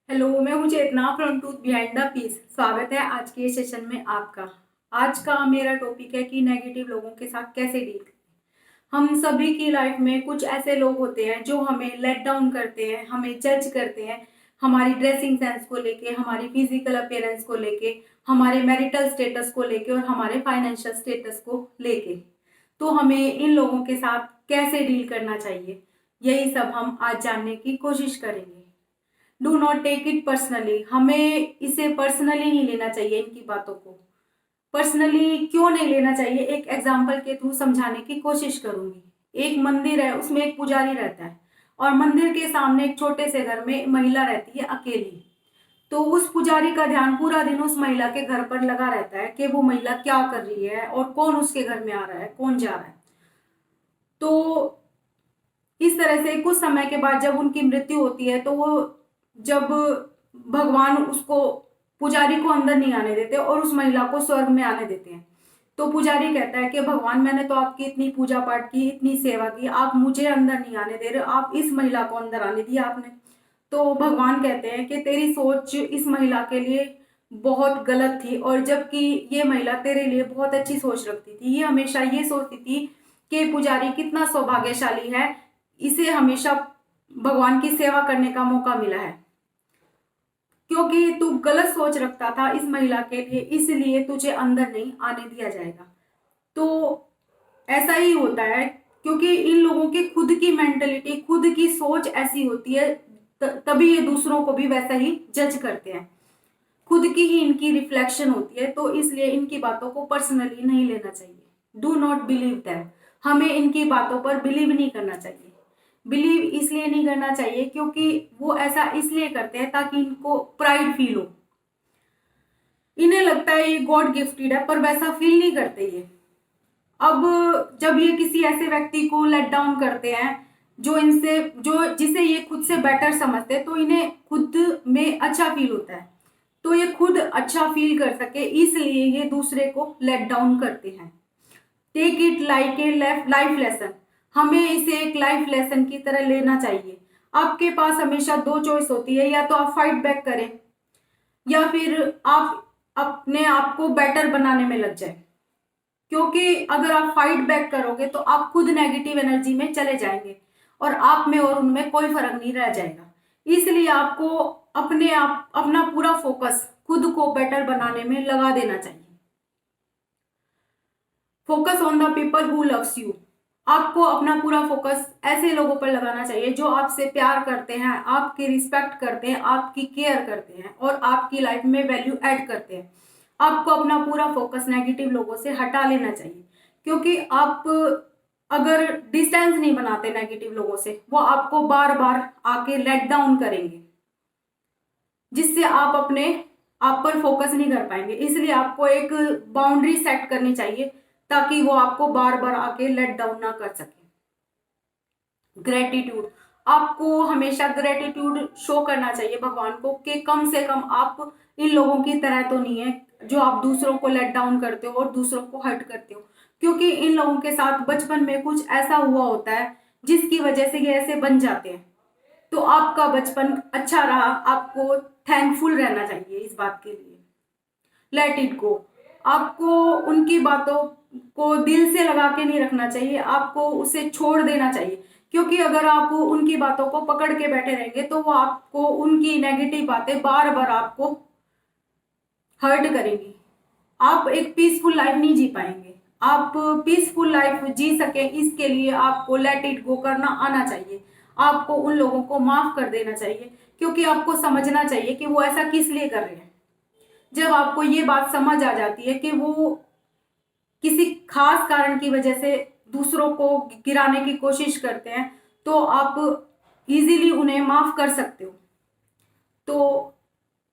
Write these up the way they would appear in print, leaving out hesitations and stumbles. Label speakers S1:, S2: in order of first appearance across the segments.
S1: Hello, मैं हूँ Chetna from Truth Behind the Peace. स्वागत है आज के सेशन में आपका। आज का मेरा टॉपिक है कि नेगेटिव लोगों के साथ कैसे डील करें। हम सभी की लाइफ में कुछ ऐसे लोग होते हैं जो हमें लेट डाउन करते हैं, हमें जज करते हैं, हमारी ड्रेसिंग सेंस को लेके, हमारी फिजिकल अपीयरेंस को लेके, हमारे मैरिटल स्टेटस को लेके और हमारे फाइनेंशियल स्टेटस को लेके। तो हमें इन लोगों के साथ कैसे डील करना चाहिए, यही सब हम आज जानने की कोशिश करेंगे। Do not take it personally. हमें इसे पर्सनली नहीं लेना चाहिए। इनकी बातों को पर्सनली क्यों नहीं लेना चाहिए, एक एग्जाम्पल के थ्रू समझाने की कोशिश करूंगी। एक मंदिर है, उसमें एक पुजारी रहता है और मंदिर के सामने एक छोटे से घर में महिला रहती है अकेली। तो उस पुजारी का ध्यान पूरा दिन उस महिला के घर पर लगा रहता है कि वो महिला क्या कर रही है और कौन उसके घर में आ रहा है, कौन जा रहा है। तो इस तरह से कुछ समय के बाद जब उनकी मृत्यु होती है, तो वो जब भगवान उसको, पुजारी को अंदर नहीं आने देते और उस महिला को स्वर्ग में आने देते हैं। तो पुजारी कहता है कि भगवान, मैंने तो आपकी इतनी पूजा पाठ की, इतनी सेवा की, आप मुझे अंदर नहीं आने दे रहे, आप इस महिला को अंदर आने दिया आपने। तो भगवान कहते हैं कि तेरी सोच इस महिला के लिए बहुत गलत थी, और जबकि ये महिला तेरे लिए बहुत अच्छी सोच रखती थी। ये हमेशा ये सोचती थी कि पुजारी कितना सौभाग्यशाली है, इसे हमेशा भगवान की सेवा करने का मौका मिला है। क्योंकि तू गलत सोच रखता था इस महिला के लिए, इसलिए तुझे अंदर नहीं आने दिया जाएगा। तो ऐसा ही होता है, क्योंकि इन लोगों की खुद की मेंटलिटी, खुद की सोच ऐसी होती है, तभी ये दूसरों को भी वैसा ही जज करते हैं। खुद की ही इनकी रिफ्लेक्शन होती है, तो इसलिए इनकी बातों को पर्सनली नहीं लेना चाहिए। Do not believe them. हमें इनकी बातों पर बिलीव नहीं करना चाहिए। बिलीव इसलिए नहीं करना चाहिए क्योंकि वो ऐसा इसलिए करते हैं ताकि इनको प्राइड फील हो। इन्हें लगता है ये गॉड गिफ्टेड है, पर वैसा फील नहीं करते ये। अब जब ये किसी ऐसे व्यक्ति को लेट डाउन करते हैं जो जिसे ये खुद से बेटर समझते हैं, तो इन्हें खुद में अच्छा फील होता है। तो ये खुद अच्छा फील कर सके, इसलिए ये दूसरे को लेट डाउन करते हैं। Take it like a life lesson. हमें इसे एक लाइफ लेसन की तरह लेना चाहिए। आपके पास हमेशा दो चॉइस होती है, या तो आप फाइट बैक करें या फिर आप अपने आप को बेटर बनाने में लग जाए। क्योंकि अगर आप फाइट बैक करोगे तो आप खुद नेगेटिव एनर्जी में चले जाएंगे और आप में और उनमें कोई फर्क नहीं रह जाएगा। इसलिए आपको अपने आप अपना पूरा फोकस खुद को बेटर बनाने में लगा देना चाहिए। Focus on the people who loves you. आपको अपना पूरा फोकस ऐसे लोगों पर लगाना चाहिए जो आपसे प्यार करते हैं, आपकी रिस्पेक्ट करते हैं, आपकी केयर करते हैं और आपकी लाइफ में वैल्यू ऐड करते हैं। आपको अपना पूरा फोकस नेगेटिव लोगों से हटा लेना चाहिए, क्योंकि आप अगर डिस्टेंस नहीं बनाते नेगेटिव लोगों से, वो आपको बार बार आके लेट डाउन करेंगे, जिससे आप अपने आप पर फोकस नहीं कर पाएंगे। इसलिए आपको एक बाउंड्री सेट करनी चाहिए ताकि वो आपको बार बार आके लेट डाउन ना कर सके। ग्रेटिट्यूड। आपको हमेशा ग्रेटिट्यूड शो करना चाहिए भगवान को कि कम से कम आप इन लोगों की तरह तो नहीं है जो आप दूसरों को लेट डाउन करते हो और दूसरों को हर्ट करते हो। क्योंकि इन लोगों के साथ बचपन में कुछ ऐसा हुआ होता है जिसकी वजह से ये ऐसे बन जाते हैं। तो आपका बचपन अच्छा रहा, आपको थैंकफुल रहना चाहिए इस बात के लिए। Let it go. आपको उनकी बातों को दिल से लगा के नहीं रखना चाहिए, आपको उसे छोड़ देना चाहिए। क्योंकि अगर आप उनकी बातों को पकड़ के बैठे रहेंगे तो वो आपको उनकी नेगेटिव बातें बार बार आपको हर्ट करेंगी। आप एक पीसफुल लाइफ नहीं जी पाएंगे। आप पीसफुल लाइफ जी सके, इसके लिए आपको लेट इट गो करना आना चाहिए। आपको उन लोगों को माफ कर देना चाहिए, क्योंकि आपको समझना चाहिए कि वो ऐसा किस लिए कर रहे हैं। जब आपको ये बात समझ आ जाती है कि वो किसी खास कारण की वजह से दूसरों को गिराने की कोशिश करते हैं, तो आप इजीली उन्हें माफ कर सकते हो। तो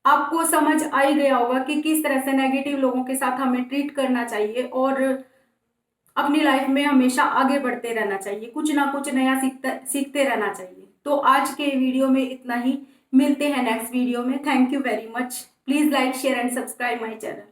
S1: आपको समझ आ ही गया होगा कि किस तरह से नेगेटिव लोगों के साथ हमें ट्रीट करना चाहिए और अपनी लाइफ में हमेशा आगे बढ़ते रहना चाहिए, कुछ ना कुछ नया सीखते रहना चाहिए। तो आज के वीडियो में इतना ही। मिलते हैं नेक्स्ट वीडियो में। Thank you very much. Please like, share and subscribe my channel.